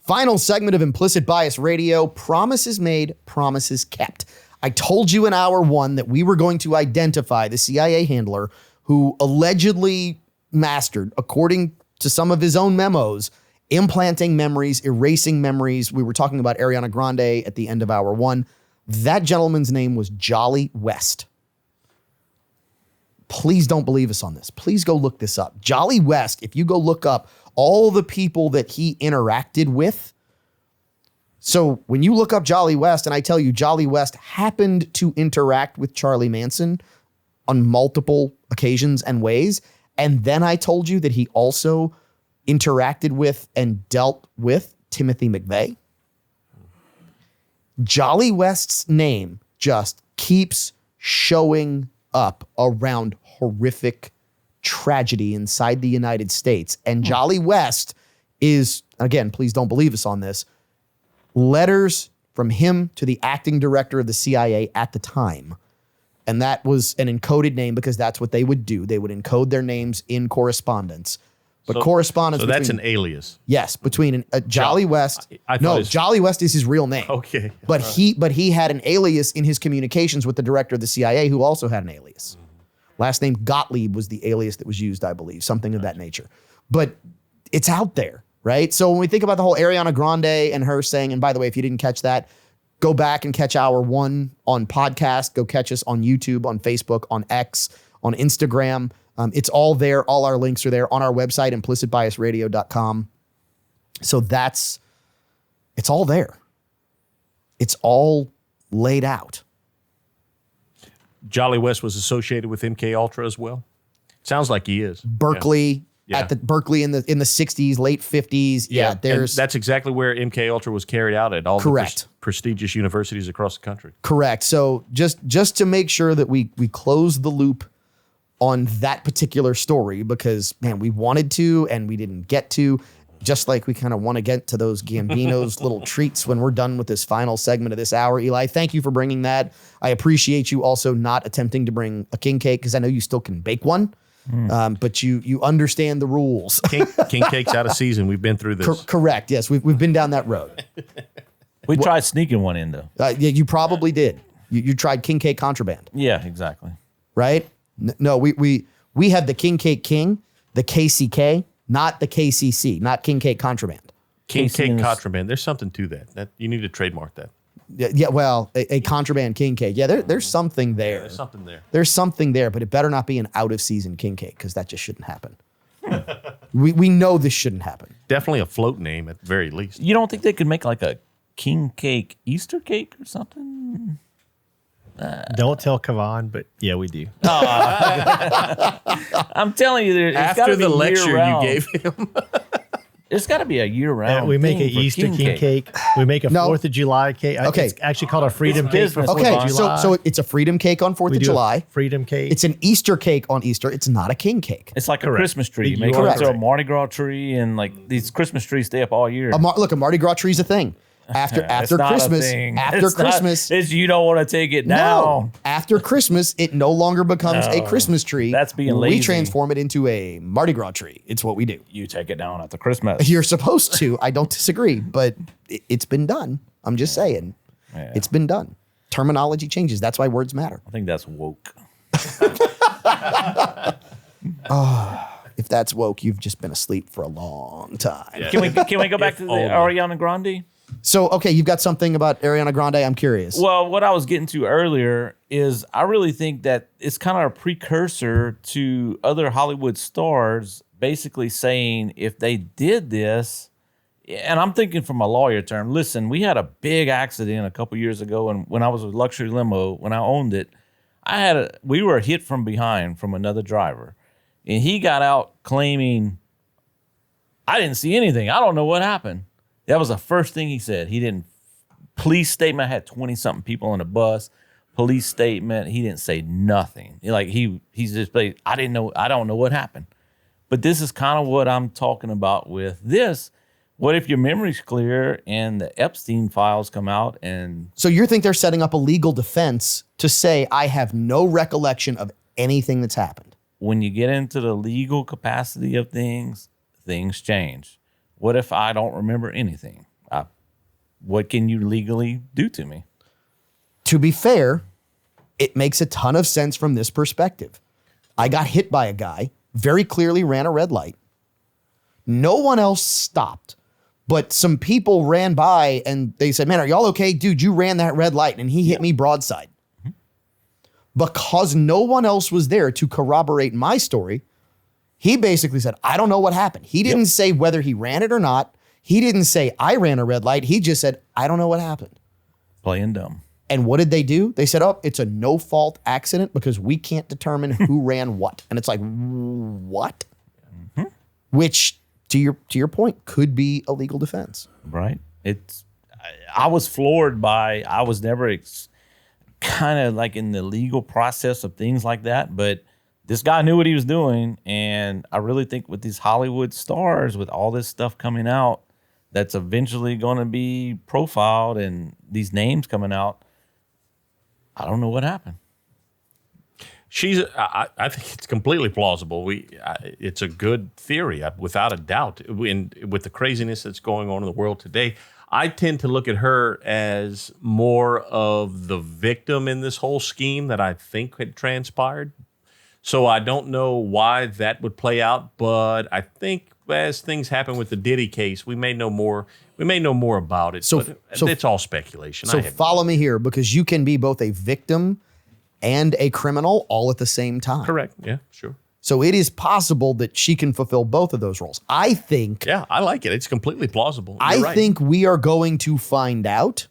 Final segment of Implicit Bias Radio. Promises made, promises kept. I told you in hour one that we were going to identify the CIA handler who allegedly mastered, according to some of his own memos, implanting memories, erasing memories. We were talking about Ariana Grande at the end of hour one. That gentleman's name was Jolly West. Please don't believe us on this. Please go look this up. Jolly West, if you go look up all the people that he interacted with. So when you look up Jolly West, and I tell you, Jolly West happened to interact with Charlie Manson on multiple occasions and ways. And then I told you that he also interacted with and dealt with Timothy McVeigh. Jolly West's name just keeps showing up around horrific tragedy inside the United States. And Jolly West is, again, please don't believe us on this, letters from him to the acting director of the CIA at the time. And that was an encoded name because that's what they would do. They would encode their names in correspondence. But correspondence. So that's an alias. Yes, between Jolly West. Jolly West is his real name. Okay. But he had an alias in his communications with the director of the CIA, who also had an alias. Last name Gottlieb was the alias that was used, I believe, something of that nature. But it's out there, right? So when we think about the whole Ariana Grande and her saying, and by the way, if you didn't catch that, go back and catch hour one on podcast. Go catch us on YouTube, on Facebook, on X, on Instagram. It's all there. All our links are there on our website, implicitbiasradio.com. So it's all there. It's all laid out. Jolly West was associated with MK Ultra as well. Sounds like he is. Berkeley, at the Berkeley in the 60s, late 50s. Yeah, there's that's exactly where MK Ultra was carried out at all the prestigious universities across the country. Correct. So just to make sure that we close the loop on that particular story, because man, we wanted to and we didn't get to, just like we kind of want to get to those Gambino's little treats when we're done with this final segment of this hour. Eli, thank you for bringing that. I appreciate you also not attempting to bring a king cake, because I know you still can bake one, but you understand the rules. King cake's out of season. We've been through this. Correct. Yes, we've been down that road. We tried sneaking one in, though. Yeah, you probably did. You tried king cake contraband. Yeah, exactly. Right? No, we have the King Cake King, the KCK, not the KCC, not King Cake Contraband. King Cake Contraband. There's something to that. That you need to trademark that. Yeah, well, a contraband king cake. Yeah, there's something there. Yeah, there's something there. There's something there, but it better not be an out-of-season king cake, because that just shouldn't happen. We know this shouldn't happen. Definitely a float name at the very least. You don't think they could make like a king cake Easter cake or something? Don't tell Kavan, but yeah, we do. I'm telling you, after the lecture you gave him, there's got to be a year-round. We make an Easter king cake. We make a 4th of July cake. Okay, it's actually called a freedom cake for 4th of July. So it's a freedom cake on 4th of July. Freedom cake. It's an Easter cake on Easter. It's not a king cake. It's like a Christmas tree. You make it into a Mardi Gras tree, and like these Christmas trees stay up all year. Look, a Mardi Gras tree is a thing. After Christmas, it's you don't want to take it down. No, after Christmas, it no longer becomes a Christmas tree. That's being lazy. We transform it into a Mardi Gras tree. It's what we do. You take it down after Christmas. You're supposed to. I don't disagree, but it's been done. I'm just saying. Yeah. It's been done. Terminology changes. That's why words matter. I think that's woke. If that's woke, you've just been asleep for a long time. Yeah. Can we go back to the Ariana Grande? So, okay, you've got something about Ariana Grande. I'm curious. Well, what I was getting to earlier is I really think that it's kind of a precursor to other Hollywood stars basically saying if they did this, and I'm thinking from a lawyer term, listen, we had a big accident a couple years ago, and when I was with Luxury Limo, when I owned it, we were hit from behind from another driver, and he got out claiming, I didn't see anything. I don't know what happened. That was the first thing he said. He didn't. Police statement. I had 20-something people on the bus. Police statement. He didn't say nothing. He's just like, I didn't know. I don't know what happened. But this is kind of what I'm talking about with this. What if your memory's clear and the Epstein files come out and? So you think they're setting up a legal defense to say I have no recollection of anything that's happened? When you get into the legal capacity of things change. What if I don't remember anything? what can you legally do to me? To be fair, it makes a ton of sense from this perspective. I got hit by a guy, very clearly ran a red light. No one else stopped, but some people ran by and they said, man, are y'all okay? Dude, you ran that red light and he hit me broadside. Because no one else was there to corroborate my story, he basically said, I don't know what happened. He didn't say whether he ran it or not. He didn't say I ran a red light. He just said, I don't know what happened. Playing dumb. And what did they do? They said, oh, it's a no-fault accident because we can't determine who ran what. And it's like, what? Mm-hmm. Which, to your point, could be a legal defense. Right. I was floored by, I was never kind of like in the legal process of things like that, but this guy knew what he was doing. And I really think with these Hollywood stars, with all this stuff coming out, that's eventually going to be profiled and these names coming out, I don't know what happened. I think it's completely plausible. It's a good theory, without a doubt. With the craziness that's going on in the world today, I tend to look at her as more of the victim in this whole scheme that I think had transpired. So I don't know why that would play out, but I think as things happen with the Diddy case, we may know more. We may know more about it. So it's all speculation. So follow me here, because you can be both a victim and a criminal all at the same time. Correct. Yeah, sure. So it is possible that she can fulfill both of those roles. I think. Yeah, I like it. It's completely plausible. I think we are going to find out,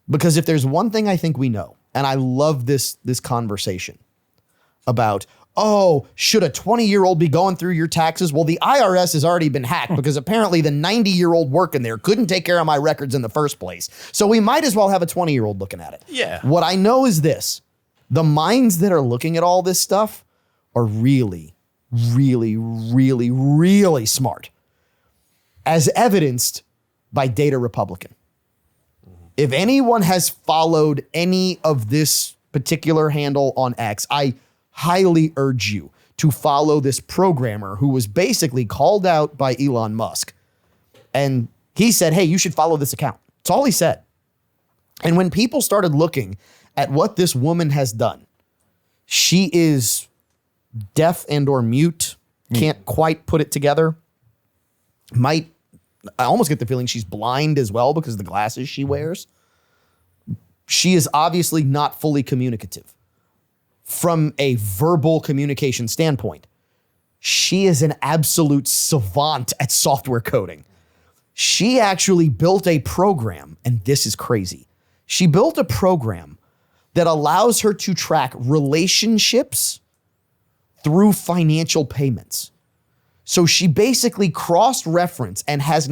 because if there's one thing I think we know, and I love this conversation about, oh, should a 20-year-old be going through your taxes? Well, the IRS has already been hacked because apparently the 90-year-old working there couldn't take care of my records in the first place. So we might as well have a 20-year-old looking at it. Yeah. What I know is this. The minds that are looking at all this stuff are really, really, really, really smart, as evidenced by Data Republican. If anyone has followed any of this particular handle on X, I highly urge you to follow this programmer who was basically called out by Elon Musk. And he said, hey, you should follow this account. That's all he said. And when people started looking at what this woman has done, she is deaf and or mute, can't quite put it together. I almost get the feeling she's blind as well because of the glasses she wears. She is obviously not fully communicative. From a verbal communication standpoint, she is an absolute savant at software coding. She actually built a program, and this is crazy. She built a program that allows her to track relationships through financial payments. So she basically cross-reference and has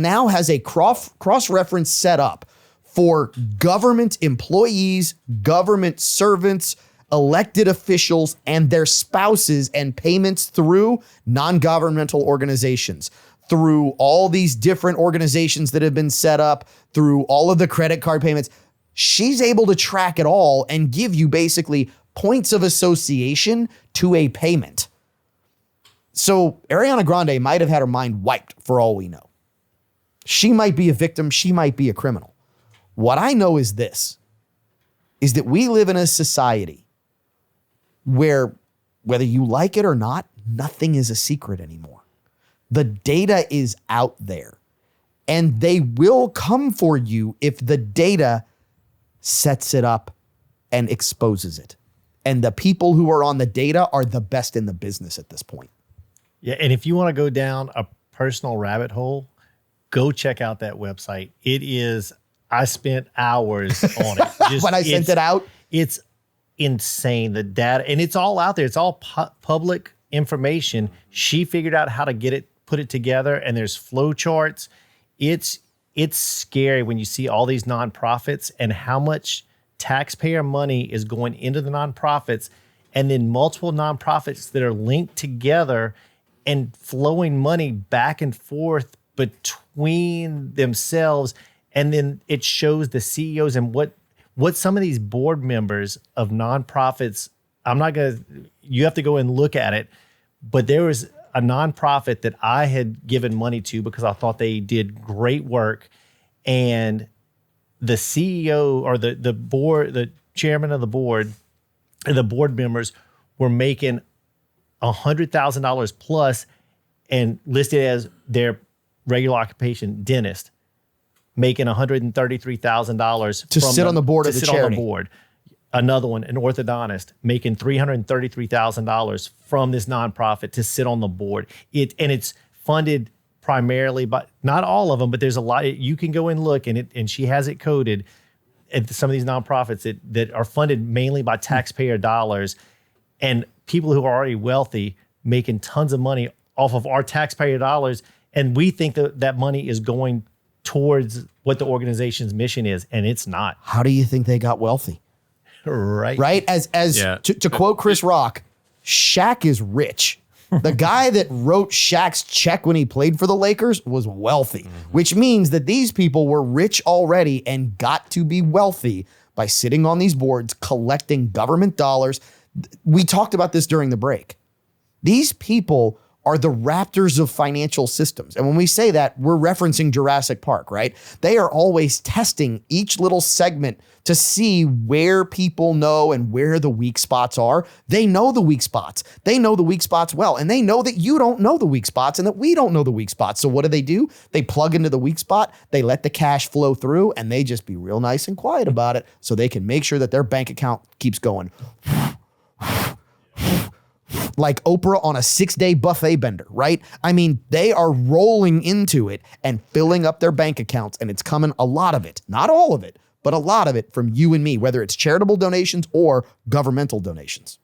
a cross-reference set up for government employees, government servants, elected officials, and their spouses, and payments through non-governmental organizations, through all these different organizations that have been set up, through all of the credit card payments. She's able to track it all and give you basically points of association to a payment. So Ariana Grande might have had her mind wiped for all we know. She might be a victim. She might be a criminal. What I know is this, is that we live in a society where, whether you like it or not, nothing is a secret anymore. The data is out there, and they will come for you if the data sets it up and exposes it. And the people who are on the data are the best in the business at this point. Yeah, and if you want to go down a personal rabbit hole, go check out that website. It is, I spent hours on it. When I sent it out? It's insane, the data, and it's all out there. It's all public information. She figured out how to get it, put it together, and there's flow charts. It's scary when you see all these nonprofits and how much taxpayer money is going into the nonprofits, and then multiple nonprofits that are linked together and flowing money back and forth between themselves. And then it shows the CEOs and what some of these board members of nonprofits, you have to go and look at it, but there was a nonprofit that I had given money to because I thought they did great work. And the CEO or the board, the chairman of the board, and the board members were making $100,000 plus and listed as their regular occupation dentist, making $133,000 To sit on the board of the charity. Another one, an orthodontist, making $333,000 from this nonprofit to sit on the board. It's funded primarily by, not all of them, but there's a lot. You can go and look, and she has it coded at some of these nonprofits that are funded mainly by taxpayer dollars, and people who are already wealthy making tons of money off of our taxpayer dollars. And we think that money is going towards what the organization's mission is, and it's not. How do you think they got wealthy? Right? To quote Chris Rock, Shaq is rich. The guy that wrote Shaq's check when he played for the Lakers was wealthy, which means that these people were rich already and got to be wealthy by sitting on these boards, collecting government dollars. We talked about this during the break. These people are the raptors of financial systems. And when we say that, we're referencing Jurassic Park, right? They are always testing each little segment to see where people know and where the weak spots are. They know the weak spots. They know the weak spots well. And they know that you don't know the weak spots and that we don't know the weak spots. So what do? They plug into the weak spot. They let the cash flow through, and they just be real nice and quiet about it so they can make sure that their bank account keeps going. Like Oprah on a 6-day buffet bender, right? I mean, they are rolling into it and filling up their bank accounts, and it's coming, a lot of it, not all of it, but a lot of it from you and me, whether it's charitable donations or governmental donations.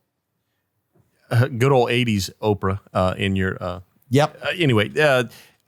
Good old 80s Oprah in your... Yep. Anyway,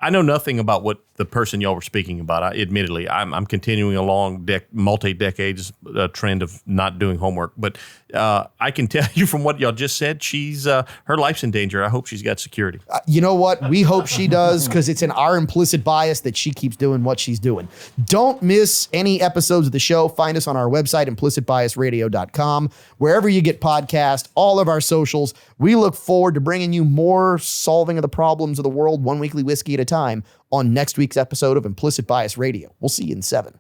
I know nothing about what the person y'all were speaking about. Admittedly, I'm continuing along multi-decades trend of not doing homework. But I can tell you from what y'all just said, her life's in danger. I hope she's got security. You know what? We hope she does, because it's in our implicit bias that she keeps doing what she's doing. Don't miss any episodes of the show. Find us on our website, implicitbiasradio.com, wherever you get podcasts, all of our socials. We look forward to bringing you more solving of the problems of the world, one weekly whiskey at a time, on next week's episode of Implicit Bias Radio. We'll see you in 7.